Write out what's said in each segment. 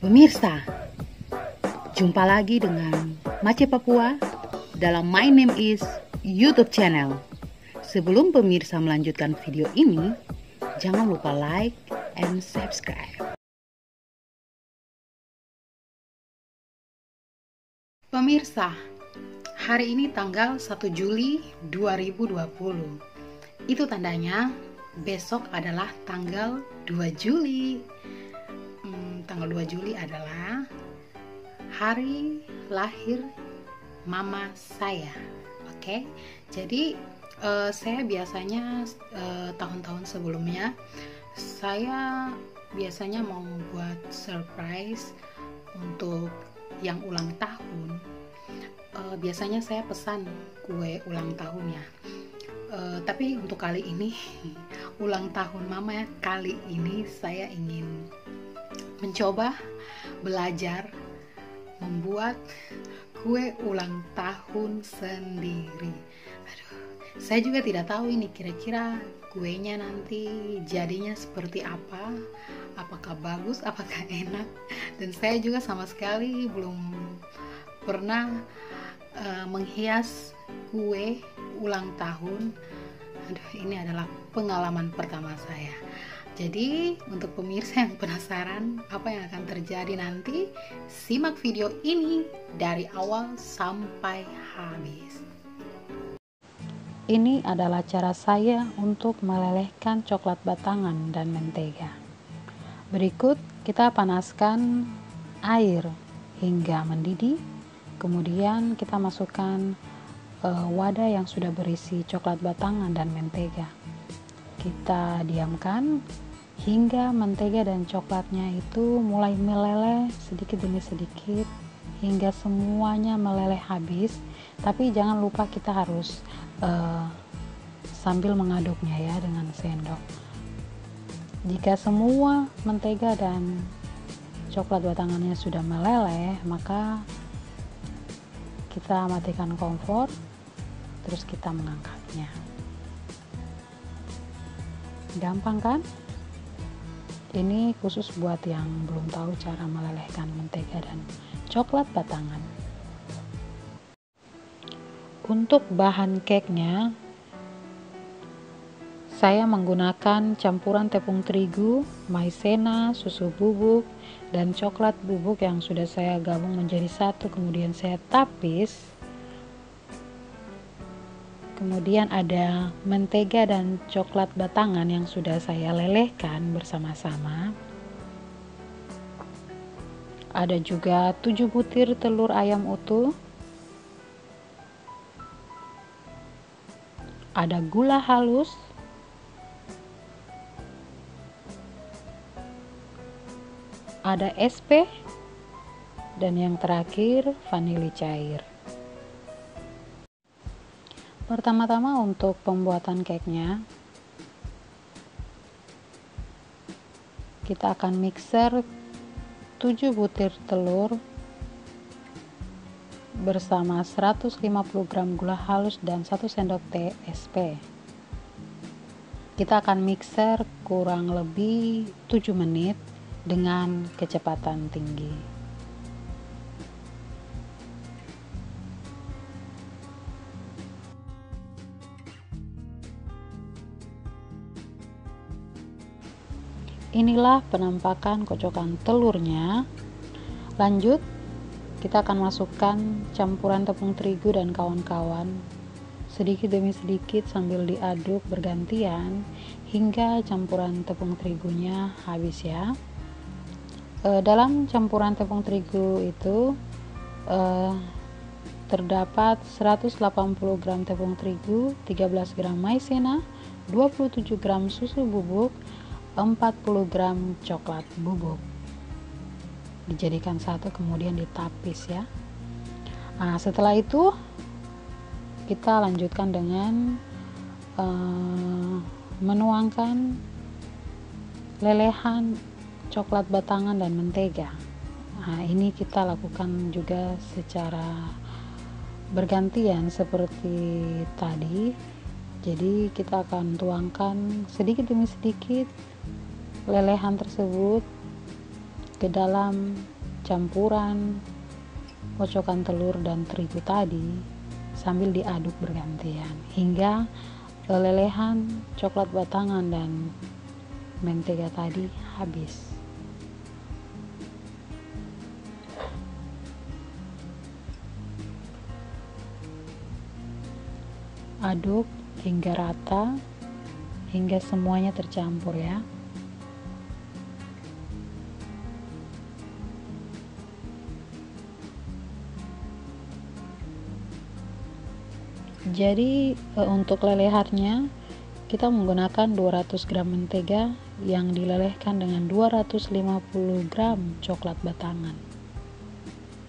Pemirsa, jumpa lagi dengan Mace Papua dalam My Name Is YouTube channel. Sebelum pemirsa melanjutkan video ini, jangan lupa like and subscribe. Pemirsa, hari ini tanggal 1 Juli 2020. Itu tandanya besok adalah tanggal 2 Juli. Tanggal 2 Juli adalah hari lahir mama saya. Oke, jadi saya biasanya tahun-tahun sebelumnya saya biasanya mau buat surprise untuk yang ulang tahun. Biasanya saya pesan kue ulang tahunnya. Tapi untuk kali ini ulang tahun mama kali ini saya ingin mencoba belajar membuat kue ulang tahun sendiri. Saya juga tidak tahu ini kira-kira kuenya nanti jadinya seperti apa, apakah bagus, apakah enak. Dan saya juga sama sekali belum pernah menghias kue ulang tahun. Ini adalah pengalaman pertama saya. Jadi untuk pemirsa yang penasaran apa yang akan terjadi nanti, simak video ini dari awal sampai habis. Ini adalah cara saya untuk melelehkan coklat batangan dan mentega. Berikut kita panaskan air hingga mendidih. Kemudian kita masukkan wadah yang sudah berisi coklat batangan dan mentega. Kita diamkan hingga mentega dan coklatnya itu mulai meleleh sedikit demi sedikit hingga semuanya meleleh habis. Tapi jangan lupa kita harus sambil mengaduknya ya dengan sendok. Jika semua mentega dan coklat batangannya sudah meleleh, maka kita matikan kompor, terus kita mengangkatnya. Gampang kan? Ini khusus buat yang belum tahu cara melelehkan mentega dan coklat batangan. Untuk bahan cake-nya, saya menggunakan campuran tepung terigu, maizena, susu bubuk, dan coklat bubuk yang sudah saya gabung menjadi satu, kemudian saya tapis. Kemudian ada mentega dan coklat batangan yang sudah saya lelehkan bersama-sama. Ada juga 7 butir telur ayam utuh. Ada gula halus. Ada SP. Dan yang terakhir vanili cair. Pertama-tama untuk pembuatan cake-nya, kita akan mixer 7 butir telur bersama 150 gram gula halus dan 1 sendok teh SP. Kita akan mixer kurang lebih 7 menit dengan kecepatan tinggi. Inilah penampakan kocokan telurnya. Lanjut, kita akan masukkan campuran tepung terigu dan kawan-kawan sedikit demi sedikit sambil diaduk bergantian hingga campuran tepung terigunya habis ya. Dalam campuran tepung terigu itu terdapat 180 gram tepung terigu, 13 gram maizena, 27 gram susu bubuk, 40 gram coklat bubuk. Dijadikan satu kemudian ditapis ya. Nah, setelah itu kita lanjutkan dengan menuangkan lelehan coklat batangan dan mentega. Nah, ini kita lakukan juga secara bergantian seperti tadi. Jadi kita akan tuangkan sedikit demi sedikit lelehan tersebut ke dalam campuran kocokan telur dan terigu tadi sambil diaduk bergantian hingga lelehan coklat batangan dan mentega tadi habis. Aduk hingga rata, hingga semuanya tercampur ya. Jadi untuk lelehannya kita menggunakan 200 gram mentega yang dilelehkan dengan 250 gram coklat batangan.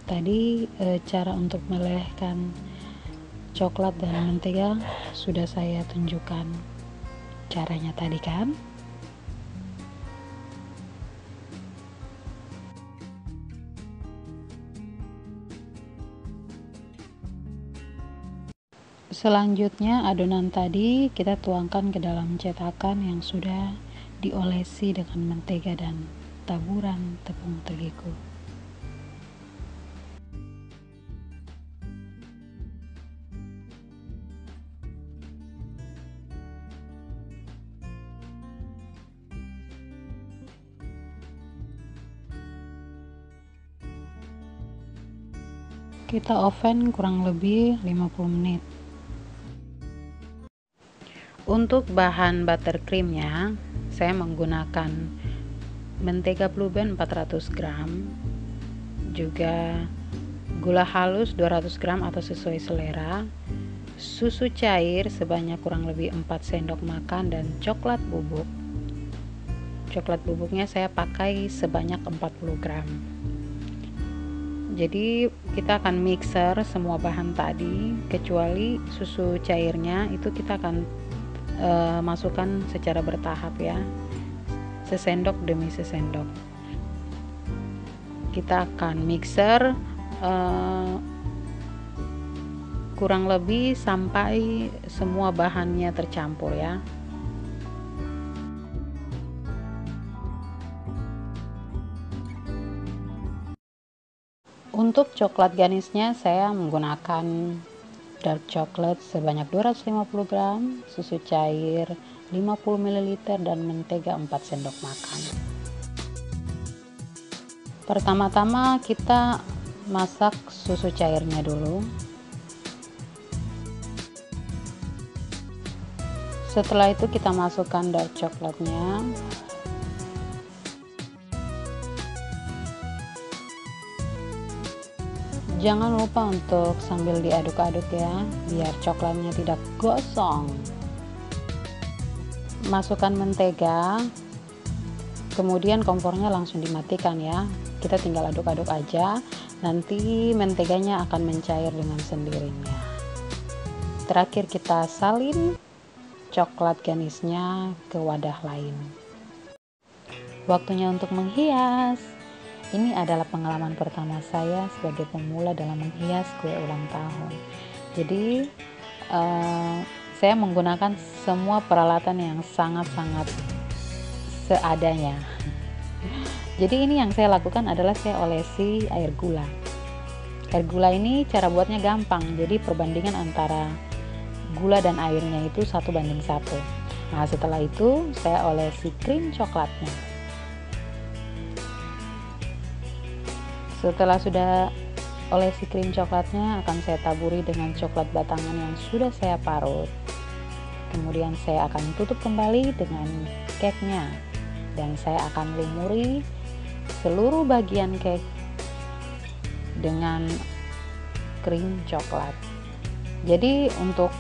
Tadi cara untuk melelehkan coklat dan mentega sudah saya tunjukkan caranya tadi kan. Selanjutnya adonan tadi kita tuangkan ke dalam cetakan yang sudah diolesi dengan mentega dan taburan tepung terigu. Kita oven kurang lebih 50 menit. Untuk bahan buttercreamnya, saya menggunakan mentega Blue Band 400 gram, juga gula halus 200 gram atau sesuai selera, susu cair sebanyak kurang lebih 4 sendok makan, dan coklat bubuk. Coklat bubuknya saya pakai sebanyak 40 gram. Jadi kita akan mixer semua bahan tadi, kecuali susu cairnya itu kita akan masukkan secara bertahap ya, sesendok demi sesendok. Kita akan mixer kurang lebih sampai semua bahannya tercampur ya. Untuk coklat ganisnya saya menggunakan dark chocolate sebanyak 250 gram, susu cair 50 ml, dan mentega 4 sendok makan. Pertama-tama kita masak susu cairnya dulu. Setelah itu kita masukkan dark coklatnya. Jangan lupa untuk sambil diaduk-aduk ya, biar coklatnya tidak gosong. Masukkan mentega, kemudian kompornya langsung dimatikan ya. Kita tinggal aduk-aduk aja, nanti menteganya akan mencair dengan sendirinya. Terakhir kita salin coklat ganisnya ke wadah lain. Waktunya untuk menghias. Ini adalah pengalaman pertama saya sebagai pemula dalam menghias kue ulang tahun. Jadi saya menggunakan semua peralatan yang sangat-sangat seadanya. Jadi ini yang saya lakukan adalah saya olesi air gula. Air gula ini cara buatnya gampang. Jadi perbandingan antara gula dan airnya itu 1:1. Nah setelah itu saya olesi krim coklatnya. Setelah sudah olesi krim coklatnya, akan saya taburi dengan coklat batangan yang sudah saya parut. Kemudian saya akan tutup kembali dengan cake-nya, dan saya akan lumuri seluruh bagian cake dengan krim coklat. Jadi untuk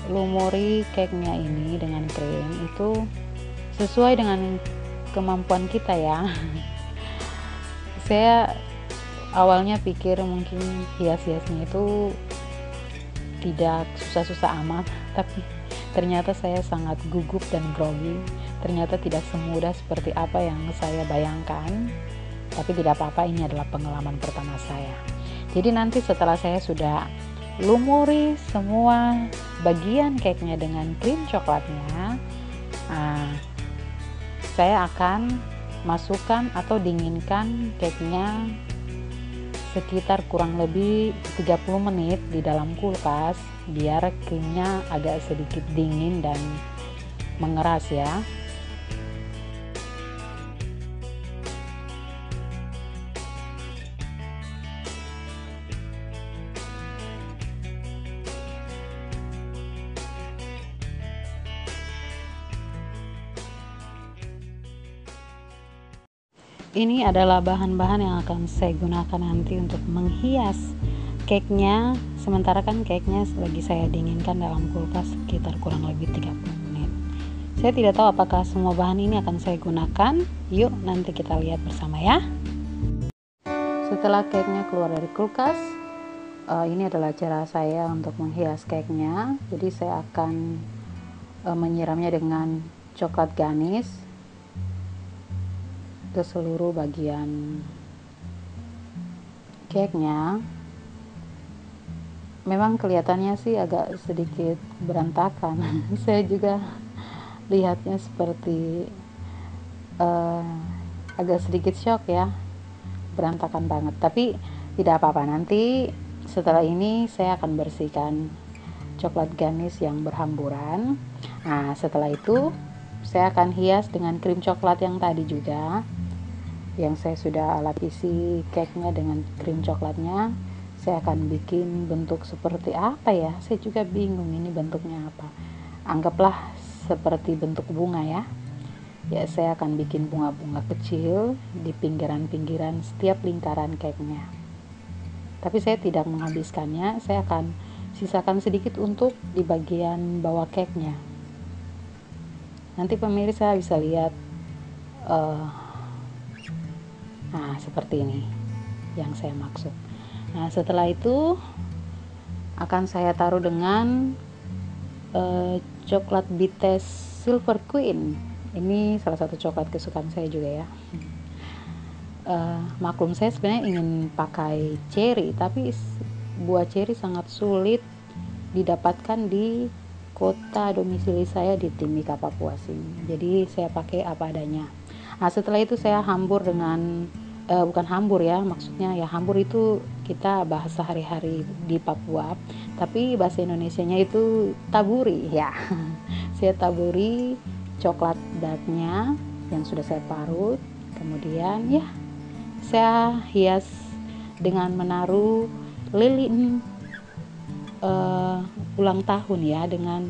lumuri cake-nya ini dengan krim itu sesuai dengan kemampuan kita ya. Saya awalnya pikir mungkin hias-hiasnya itu tidak susah-susah amat, tapi ternyata saya sangat gugup dan grogi. Ternyata tidak semudah seperti apa yang saya bayangkan, tapi tidak apa-apa, ini adalah pengalaman pertama saya. Jadi nanti setelah saya sudah lumuri semua bagian cake-nya dengan krim coklatnya, saya akan masukkan atau dinginkan cake-nya sekitar kurang lebih 30 menit di dalam kulkas biar krimnya agak sedikit dingin dan mengeras ya. Ini adalah bahan-bahan yang akan saya gunakan nanti untuk menghias cake-nya. Sementara kan cake-nya lagi saya dinginkan dalam kulkas sekitar kurang lebih 30 menit. Saya tidak tahu apakah semua bahan ini akan saya gunakan. Yuk nanti kita lihat bersama ya. Setelah cake-nya keluar dari kulkas, ini adalah cara saya untuk menghias cake-nya. Jadi saya akan menyiramnya dengan coklat ganis ke seluruh bagian cake-nya. Memang kelihatannya sih agak sedikit berantakan. Saya juga lihatnya seperti agak sedikit shock ya, berantakan banget. Tapi tidak apa-apa, nanti setelah ini saya akan bersihkan coklat ganis yang berhamburan. Nah, setelah itu saya akan hias dengan krim coklat yang tadi juga, yang saya sudah lapisi cake-nya dengan krim coklatnya. Saya akan bikin bentuk seperti apa ya, saya juga bingung ini bentuknya apa. Anggaplah seperti bentuk bunga ya. Ya, saya akan bikin bunga-bunga kecil di pinggiran-pinggiran setiap lingkaran cake-nya. Tapi saya tidak menghabiskannya, saya akan sisakan sedikit untuk di bagian bawah cake-nya. Nanti pemirsa bisa lihat nah seperti ini yang saya maksud. Nah, setelah itu akan saya taruh dengan coklat bites Silver Queen. Ini salah satu coklat kesukaan saya juga ya. Maklum saya sebenarnya ingin pakai cherry, tapi buah cherry sangat sulit didapatkan di kota domisili saya di Timika, Papua sini. Jadi saya pakai apa adanya. Nah, setelah itu saya hambur dengan bukan hambur ya, maksudnya ya hambur itu kita bahasa hari-hari di Papua, tapi bahasa Indonesianya itu taburi ya. Saya taburi coklat darknya yang sudah saya parut, kemudian ya saya hias dengan menaruh lilin ulang tahun ya, dengan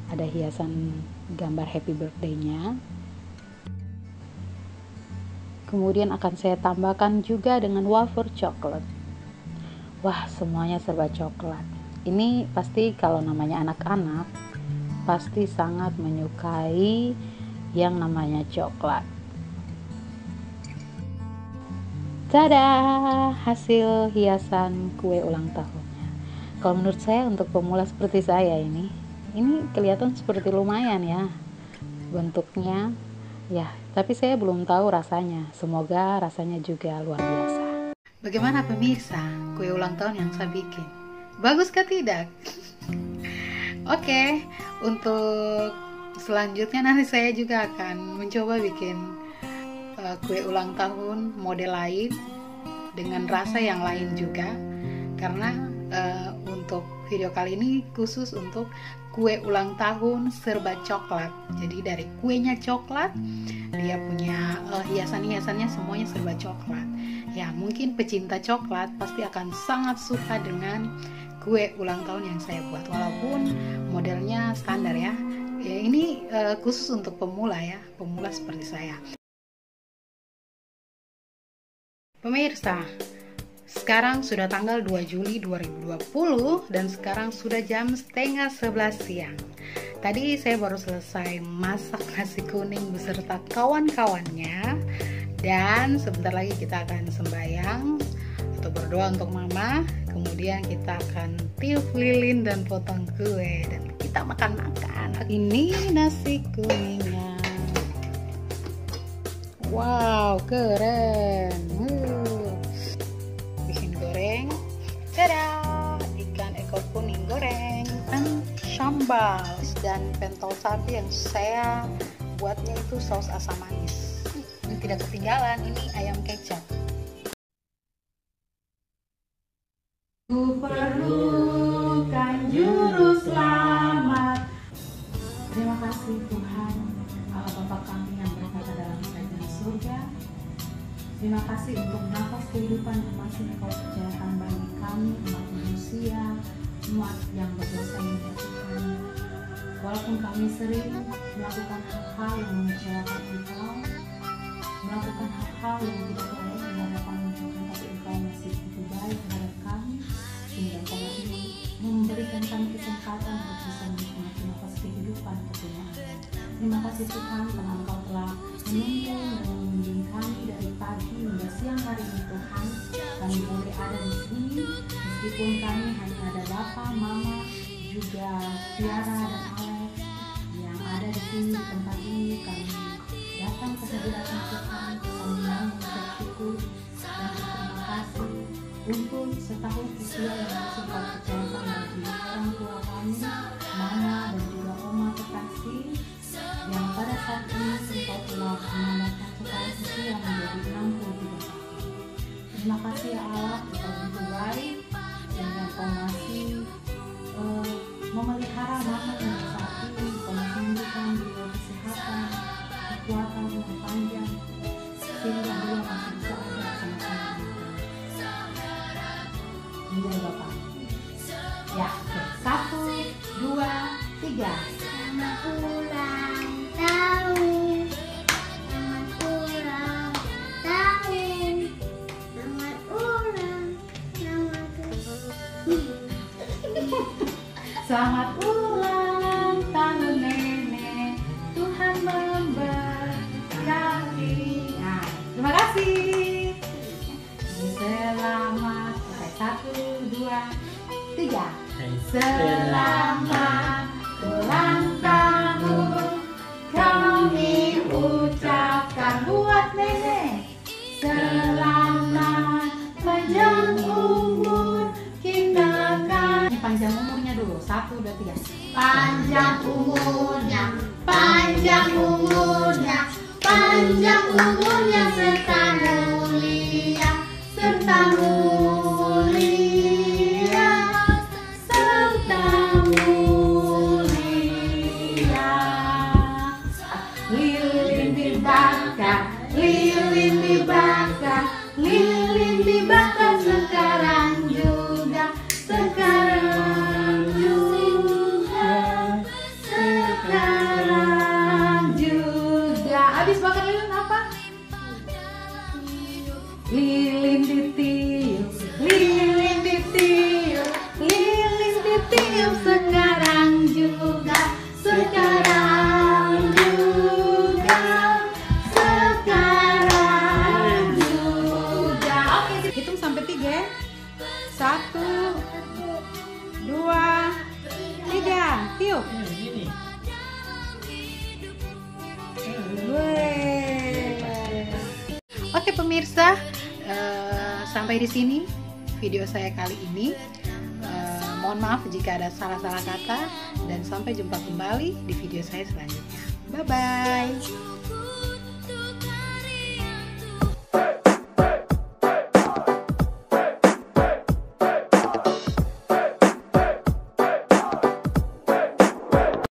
ada hiasan gambar happy birthday-nya. Kemudian akan saya tambahkan juga dengan wafer coklat. Wah, semuanya serba coklat. Ini pasti kalau namanya anak-anak pasti sangat menyukai yang namanya coklat. Tada, hasil hiasan kue ulang tahunnya. Kalau menurut saya untuk pemula seperti saya ini kelihatan seperti lumayan ya bentuknya. Ya, tapi saya belum tahu rasanya. Semoga rasanya juga luar biasa. Bagaimana pemirsa kue ulang tahun yang saya bikin? Bagus kah tidak? Oke, untuk selanjutnya nanti saya juga akan mencoba bikin kue ulang tahun model lain dengan rasa yang lain juga. Karena untuk video kali ini khusus untuk kue ulang tahun serba coklat. Jadi dari kuenya coklat, dia punya hiasan-hiasannya semuanya serba coklat. Ya, mungkin pecinta coklat pasti akan sangat suka dengan kue ulang tahun yang saya buat, walaupun modelnya standar ya. Ya, ini khusus untuk pemula ya, pemula seperti saya. Pemirsa, sekarang sudah tanggal 2 Juli 2020 dan sekarang sudah jam 10:30 siang. Tadi saya baru selesai masak nasi kuning beserta kawan-kawannya, dan sebentar lagi kita akan sembahyang atau berdoa untuk mama. Kemudian kita akan tiup lilin dan potong kue dan kita makan-makan. Ini nasi kuningnya. Wow, keren. Bikin goreng. Tada! Ikan ekor kuning goreng dan sambal dan pentol sapi yang saya buatnya itu saus asam manis. tidak ketinggalan, ini ayam kecap. Ku perlukan juru selamat. Terima kasih Tuhan, Allah Bapa kami yang berkata dalam kerajaan surga. Terima kasih untuk nafas kehidupan yang masih Engkau percayakan bagi kami, umat manusia, umat yang berdosa ini ya Tuhan. Walaupun kami sering melakukan hal-hal yang mengecewakan Engkau, melakukan hal-hal yang tidak baik di hadapan Tuhan, tapi Engkau masih begitu baik terhadap kami, sehingga Engkau masih memberikan kami kesempatan untuk bisa menikmati nafas kehidupan kepunyaan. Terima kasih Tuhan karena Engkau telah menuntun dan membimbing kami dari pagi hingga siang hari ini Tuhan. Kami boleh ada di sini meskipun kami hanya ada Bapa, Mama, juga Tiara dan Alex yang ada di sini di tempat ini. Kami datang ke hadirat Tuhan, kami mau mengucap syukur dan berterima kasih untuk setahun usia yang masih Kau percayakan bagi orang tua kami, Mama dan juga Oma terkasih, yang pada saat ini Engkau telah menambahkan setahun usia menjadi 63 tahun. Terima kasih ya Allah, Engkau begitu baik dan Engkau masih memelihara Mama yang saat ini. Engkau masih memberikan beliau kesehatan, kekuatan yang panjang, sehingga beliau masih bisa ada sama-sama menjadi Bapak. Ya, oke. 1, 2, 3. Selamat ulang tahun. Selamat ulang tahun. Selamat ulang. Selamat ulang tahun nenek, Tuhan memberkati. Nah, terima kasih. Selamat. Oke, 1, 2, 3. Selamat ulang tahun kami ucapkan buat nenek. Selamat panjang umur kita kan. Panjang umurnya dulu. 1, 2, 3. Panjang umurnya, panjang umurnya, panjang umurnya serta mulia, serta mulia, serta mulia. Lilin dibakar, lilin dibakar, lilin dibakar sekarang juga, sekarang juga, sekarang juga. Habis bakar lilin apa? Lilin ditiup, lilin ditiup, lilin ditiup sekarang juga, sekarang juga, sekarang juga. Oke, hitung sampai 3 ya. 1, 2, 3, tiup. Oke pemirsa, sampai di sini video saya kali ini. Mohon maaf jika ada salah-salah kata dan sampai jumpa kembali di video saya selanjutnya. Bye bye.